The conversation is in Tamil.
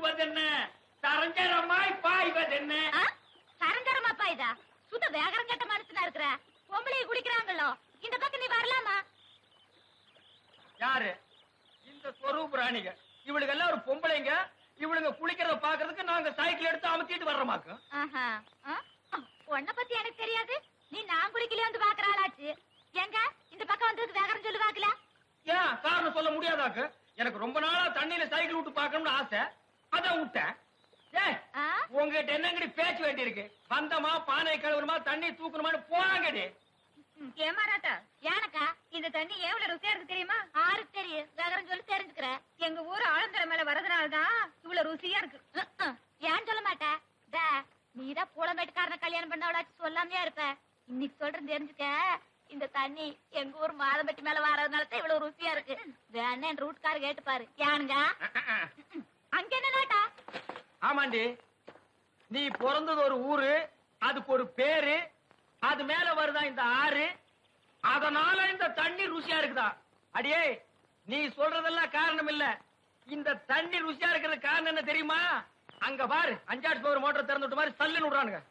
போவதென்ன சரஞ்சரமாய் பாய்வதென்ன சரஞ்சரமா பாய்தா சுத்த வேகரம் கட்ட மனுஷனா இருக்கிற பொம்பளை குடிக்கிறாங்களோ இந்த பக்கம் நீ வரலாமா யாரு இந்த ஸ்வரூப் ராணிங்க இவளுக்கு எல்லாம் ஒரு பொம்பளைங்க இவளுங்க குளிக்கிறத பாக்குறதுக்கு நாங்க சைக்கிள் எடுத்து அமுத்திட்டு வர்றோமாக்கு உன்னை பத்தி எனக்கு தெரியாது நீ நான் குளிக்கல வந்து பாக்குறாளாச்சு எங்க இந்த பக்கம் வந்ததுக்கு வேகரம் சொல்லு பாக்கல ஏன் காரணம் சொல்ல முடியாதாக்கு எனக்கு ரொம்ப நாளா தண்ணியில சைக்கிள் விட்டு பாக்கணும்னு ஆசை அதான் விட்டேன் உங்ககிட்ட என்னங்கடி பேச்சு வேண்டி இருக்கு வந்தமா பானை கழுவுறமா தண்ணி தூக்கணுமான்னு போறாங்கடி ஏமாறாட்டா ஏனக்கா இந்த தண்ணி எவ்வளவு ருசியா இருக்கு தெரியுமா ஆருக்கு தெரியும் வேகரம் சொல்லி தெரிஞ்சுக்கிற எங்க ஊர் ஆழந்தர மேல வரதுனாலதான் இவ்வளவு ருசியா இருக்கு ஏன் சொல்ல மாட்டா நீதான் புலம்பேட்டுக்காரன கல்யாணம் பண்ணவளாச்சு சொல்லாமையா இருப்ப இன்னைக்கு சொல்றேன் தெரிஞ்சுக்க இந்த தண்ணி எங்க ஊர் மாதம்பட்டி மேல வர்றதுனாலதான் இவ்வளவு ருசியா இருக்கு வேணா என் ரூட்கார கேட்டு பாரு ஏனுங்க அங்க என்ன நாட்டா ஆமாண்டி நீ பிறந்தது ஒரு ஊரு அதுக்கு ஒரு பேரு அது மேல வருதா இந்த ஆறு அதனால இந்த தண்ணி ருசியா இருக்குதா அடியே நீ சொல்றதெல்லாம் காரணம் இல்ல இந்த தண்ணி ருசியா இருக்கிறது காரணம் என்ன தெரியுமா அங்க பாரு 5 மோட்டர் திறந்துட்டு மாதிரி சல்லுன்னு விடுறானுங்க